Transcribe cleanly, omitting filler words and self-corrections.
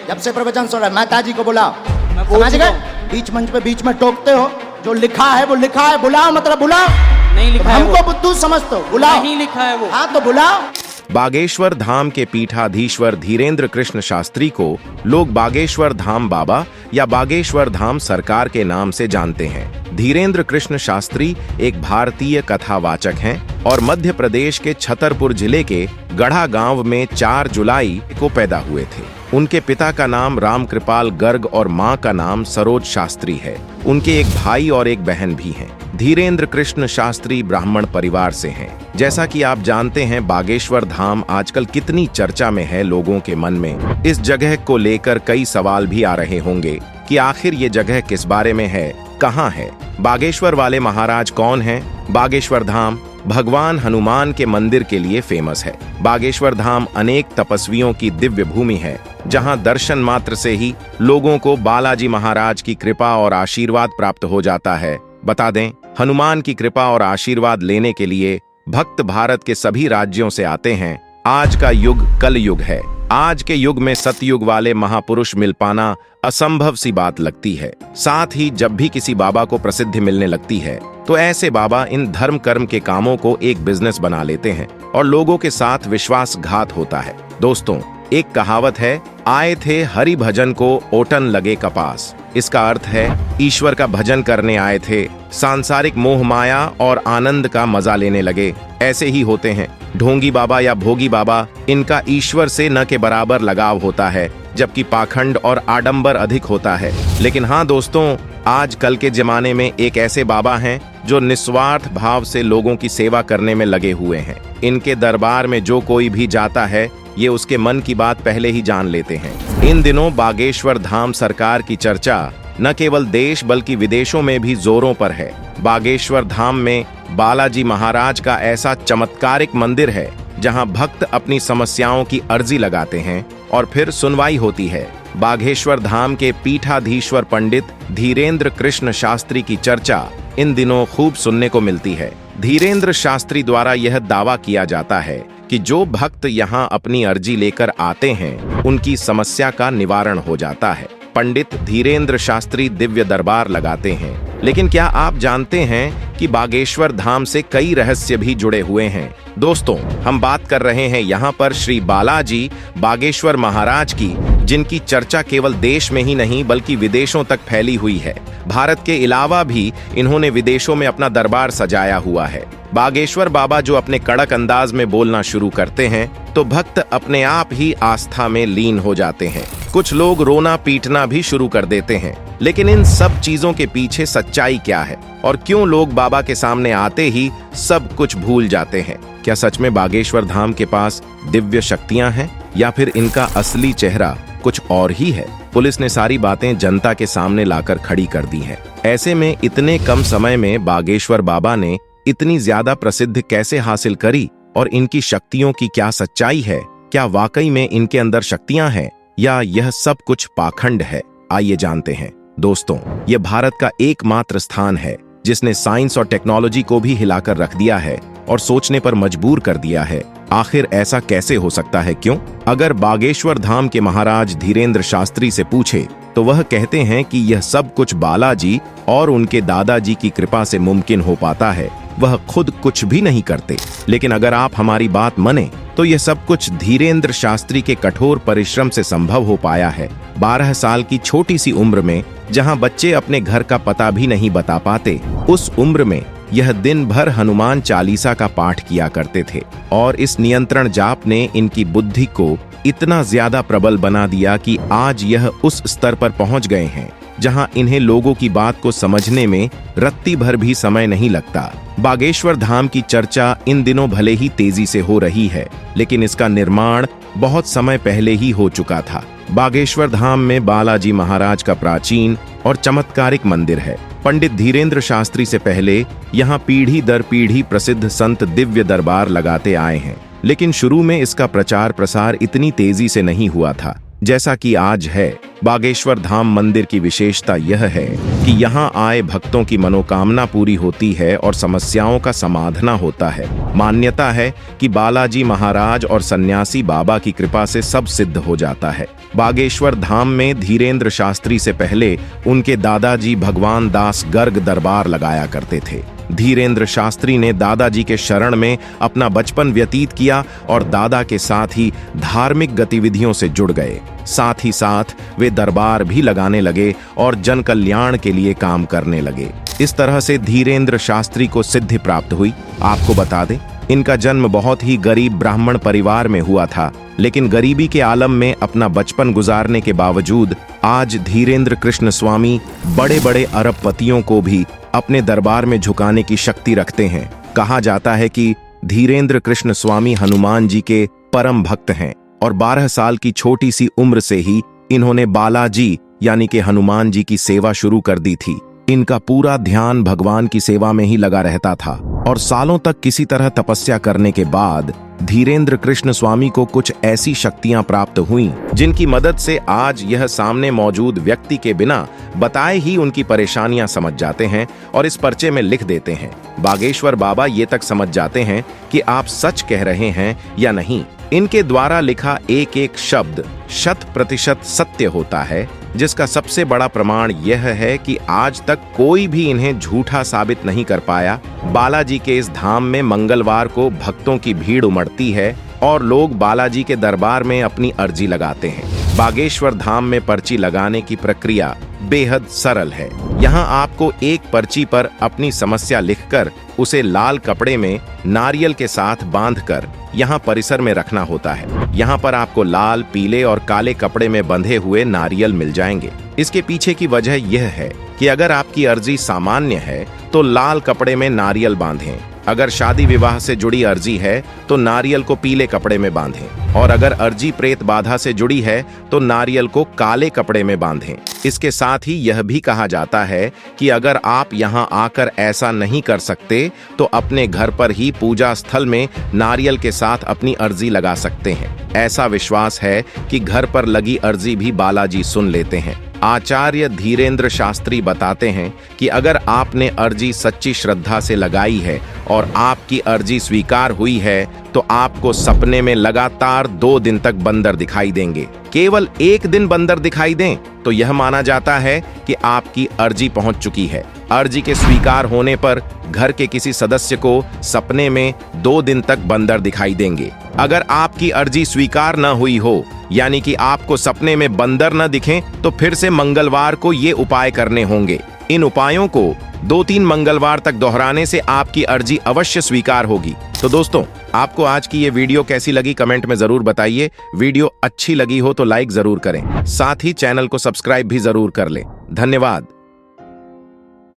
जब से प्रवचन सुन रहे माता जी को बुलाओ। मैं समझ पूछ गए? लूं। बीच मंच पे बीच में टोकते हो, जो लिखा है वो लिखा है, बुलाओ मतलब बुलाओ। नहीं लिखा है हमको वो। बुद्धू समझते हो, बुलाओ। नहीं लिखा है वो। हाँ तो बुलाओ। बागेश्वर धाम के पीठाधीश्वर धीरेंद्र कृष्ण शास्त्री को लोग बागेश्वर धाम बाबा या बागेश्वर धाम सरकार के नाम से जानते हैं। धीरेंद्र कृष्ण शास्त्री एक भारतीय कथावाचक हैं और मध्य प्रदेश के छतरपुर जिले के गढ़ा गांव में 4 जुलाई को पैदा हुए थे। उनके पिता का नाम रामकृपाल गर्ग और मां का नाम सरोज शास्त्री है। उनके एक भाई और एक बहन भी हैं। धीरेंद्र कृष्ण शास्त्री ब्राह्मण परिवार से हैं। जैसा कि आप जानते हैं, बागेश्वर धाम आजकल कितनी चर्चा में है लोगों के मन में। इस जगह को लेकर कई सवाल भी आ रहे होंगे कि आखिर ये जगह किस बारे में है, कहाँ है, बागेश्वर वाले महाराज कौन हैं। बागेश्वर धाम भगवान हनुमान के मंदिर के लिए फेमस है। बागेश्वर धाम अनेक तपस्वियों की दिव्य भूमि है, जहां दर्शन मात्र से ही लोगों को बालाजी महाराज की कृपा और आशीर्वाद प्राप्त हो जाता है। बता दें, हनुमान की कृपा और आशीर्वाद लेने के लिए भक्त भारत के सभी राज्यों से आते हैं। आज का युग कल युग है। आज के युग में सतयुग वाले महापुरुष मिल पाना असंभव सी बात लगती है। साथ ही जब भी किसी बाबा को प्रसिद्धि मिलने लगती है तो ऐसे बाबा इन धर्म कर्म के कामों को एक बिजनेस बना लेते हैं और लोगों के साथ विश्वासघात होता है। दोस्तों, एक कहावत है, आए थे हरि भजन को ओटन लगे कपास। इसका अर्थ है ईश्वर का भजन करने आए थे, सांसारिक मोह माया और आनंद का मजा लेने लगे। ऐसे ही होते हैं ढोंगी बाबा या भोगी बाबा, इनका ईश्वर से न के बराबर लगाव होता है, जबकि पाखंड और आडंबर अधिक होता है। लेकिन हाँ दोस्तों, आज कल के जमाने में एक ऐसे बाबा हैं जो निस्वार्थ भाव से लोगों की सेवा करने में लगे हुए हैं। इनके दरबार में जो कोई भी जाता है, ये उसके मन की बात पहले ही जान लेते हैं। इन दिनों बागेश्वर धाम सरकार की चर्चा न केवल देश बल्कि विदेशों में भी जोरों पर है। बागेश्वर धाम में बालाजी महाराज का ऐसा चमत्कारिक मंदिर है जहां भक्त अपनी समस्याओं की अर्जी लगाते हैं और फिर सुनवाई होती है। बागेश्वर धाम के पीठाधीश्वर पंडित धीरेंद्र कृष्ण शास्त्री की चर्चा इन दिनों खूब सुनने को मिलती है। धीरेंद्र शास्त्री द्वारा यह दावा किया जाता है कि जो भक्त यहाँ अपनी अर्जी लेकर आते हैं, उनकी समस्या का निवारण हो जाता है। पंडित धीरेंद्र शास्त्री दिव्य दरबार लगाते हैं, लेकिन क्या आप जानते हैं कि बागेश्वर धाम से कई रहस्य भी जुड़े हुए हैं। दोस्तों, हम बात कर रहे हैं यहाँ पर श्री बालाजी बागेश्वर महाराज की, जिनकी चर्चा केवल देश में ही नहीं बल्कि विदेशों तक फैली हुई है। भारत के अलावा भी इन्होंने विदेशों में अपना दरबार सजाया हुआ है। बागेश्वर बाबा जो अपने कड़क अंदाज में बोलना शुरू करते हैं तो भक्त अपने आप ही आस्था में लीन हो जाते हैं। कुछ लोग रोना पीटना भी शुरू कर देते हैं। लेकिन इन सब चीजों के पीछे सच्चाई क्या है और क्यों लोग बाबा के सामने आते ही सब कुछ भूल जाते हैं? क्या सच में बागेश्वर धाम के पास दिव्य शक्तियां हैं या फिर इनका असली चेहरा कुछ और ही है? पुलिस ने सारी बातें जनता के सामने लाकर खड़ी कर दी है। ऐसे में इतने कम समय में बागेश्वर बाबा ने इतनी ज्यादा प्रसिद्धि कैसे हासिल करी और इनकी शक्तियों की क्या सच्चाई है? क्या वाकई में इनके अंदर शक्तियां हैं या यह सब कुछ पाखंड है? आइए जानते हैं। दोस्तों, यह भारत का एकमात्र स्थान है जिसने साइंस और टेक्नोलॉजी को भी हिलाकर रख दिया है और सोचने पर मजबूर कर दिया है। आखिर ऐसा कैसे हो सकता है, क्यों? अगर बागेश्वर धाम के महाराज धीरेंद्र शास्त्री से पूछे तो वह कहते हैं कि यह सब कुछ बालाजी और उनके दादाजी की कृपा से मुमकिन हो पाता है। वह खुद कुछ भी नहीं करते। लेकिन अगर आप हमारी बात माने तो यह सब कुछ धीरेंद्र शास्त्री के कठोर परिश्रम से संभव हो पाया है। 12 साल की छोटी सी उम्र में, जहां बच्चे अपने घर का पता भी नहीं बता पाते, उस उम्र में यह दिन भर हनुमान चालीसा का पाठ किया करते थे और इस नियंत्रण जाप ने इनकी बुद्धि को इतना ज्यादा प्रबल बना दिया कि आज यह उस स्तर पर पहुंच गए हैं जहां इन्हें लोगों की बात को समझने में रत्ती भर भी समय नहीं लगता। बागेश्वर धाम की चर्चा इन दिनों भले ही तेजी से हो रही है, लेकिन इसका निर्माण बहुत समय पहले ही हो चुका था। बागेश्वर धाम में बालाजी महाराज का प्राचीन और चमत्कारिक मंदिर है। पंडित धीरेंद्र शास्त्री से पहले यहाँ पीढ़ी दर पीढ़ी प्रसिद्ध संत दिव्य दरबार लगाते आए हैं, लेकिन शुरू में इसका प्रचार प्रसार इतनी तेजी से नहीं हुआ था जैसा कि आज है। बागेश्वर धाम मंदिर की विशेषता यह है कि यहाँ आए भक्तों की मनोकामना पूरी होती है और समस्याओं का समाधान होता है। मान्यता है कि बालाजी महाराज और सन्यासी बाबा की कृपा से सब सिद्ध हो जाता है। बागेश्वर धाम में धीरेंद्र शास्त्री से पहले उनके दादाजी भगवान दास गर्ग दरबार लगाया करते थे। धीरेंद्र शास्त्री ने दादाजी के शरण में अपना बचपन व्यतीत किया और दादा के साथ ही धार्मिक गतिविधियों से जुड़ गए। साथ ही साथ वे दरबार भी लगाने लगे और जन कल्याण के लिए काम करने लगे। इस तरह से धीरेंद्र शास्त्री को सिद्धि प्राप्त हुई। आपको बता दें, इनका जन्म बहुत ही गरीब ब्राह्मण परिवार में हुआ था, लेकिन गरीबी के आलम में अपना बचपन गुजारने के बावजूद आज धीरेंद्र कृष्ण स्वामी बड़े बड़े अरबपतियों को भी अपने दरबार में झुकाने की शक्ति रखते हैं। कहा जाता है कि धीरेंद्र कृष्ण स्वामी हनुमान जी के परम भक्त हैं और 12 साल की छोटी सी उम्र से ही इन्होंने बालाजी यानी कि हनुमान जी की सेवा शुरू कर दी थी। इनका पूरा ध्यान भगवान की सेवा में ही लगा रहता था और सालों तक किसी तरह तपस्या करने के बाद धीरेंद्र कृष्ण स्वामी को कुछ ऐसी शक्तियां प्राप्त हुईं जिनकी मदद से आज यह सामने मौजूद व्यक्ति के बिना बताए ही उनकी परेशानियां समझ जाते हैं और इस पर्चे में लिख देते हैं। बागेश्वर बाबा ये तक समझ जाते हैं कि आप सच कह रहे हैं या नहीं। इनके द्वारा लिखा एक एक शब्द 100% सत्य होता है, जिसका सबसे बड़ा प्रमाण यह है कि आज तक कोई भी इन्हें झूठा साबित नहीं कर पाया। बालाजी के इस धाम में मंगलवार को भक्तों की भीड़ उमड़ती है और लोग बालाजी के दरबार में अपनी अर्जी लगाते हैं। बागेश्वर धाम में पर्ची लगाने की प्रक्रिया बेहद सरल है। यहाँ आपको एक पर्ची पर अपनी समस्या लिखकर उसे लाल कपड़े में नारियल के साथ बांधकर यहाँ परिसर में रखना होता है। यहाँ पर आपको लाल, पीले और काले कपड़े में बंधे हुए नारियल मिल जाएंगे। इसके पीछे की वजह यह है कि अगर आपकी अर्जी सामान्य है तो लाल कपड़े में नारियल बांधें, अगर शादी विवाह से जुड़ी अर्जी है तो नारियल को पीले कपड़े में बांधें और अगर अर्जी प्रेत बाधा से जुड़ी है तो नारियल को काले कपड़े में बांधें। इसके साथ ही यह भी कहा जाता है कि अगर आप यहाँ आकर ऐसा नहीं कर सकते तो अपने घर पर ही पूजा स्थल में नारियल के साथ अपनी अर्जी लगा सकते हैं। ऐसा विश्वास है कि घर पर लगी अर्जी भी बालाजी सुन लेते हैं। आचार्य धीरेंद्र शास्त्री बताते हैं कि अगर आपने अर्जी सच्ची श्रद्धा से लगाई है और आपकी अर्जी स्वीकार हुई है तो आपको सपने में लगातार 2 दिन तक बंदर दिखाई देंगे। केवल एक दिन बंदर दिखाई दें तो यह माना जाता है कि आपकी अर्जी पहुंच चुकी है। अर्जी के स्वीकार होने पर घर के किसी सदस्य को सपने में 2 दिन तक बंदर दिखाई देंगे। अगर आपकी अर्जी स्वीकार न हुई हो, यानी कि आपको सपने में बंदर न दिखें, तो फिर से मंगलवार को ये उपाय करने होंगे। इन उपायों को 2-3 मंगलवार तक दोहराने से आपकी अर्जी अवश्य स्वीकार होगी। तो दोस्तों, आपको आज की ये वीडियो कैसी लगी कमेंट में जरूर बताइए। वीडियो अच्छी लगी हो तो लाइक जरूर करें, साथ ही चैनल को सब्सक्राइब भी जरूर कर लें। धन्यवाद।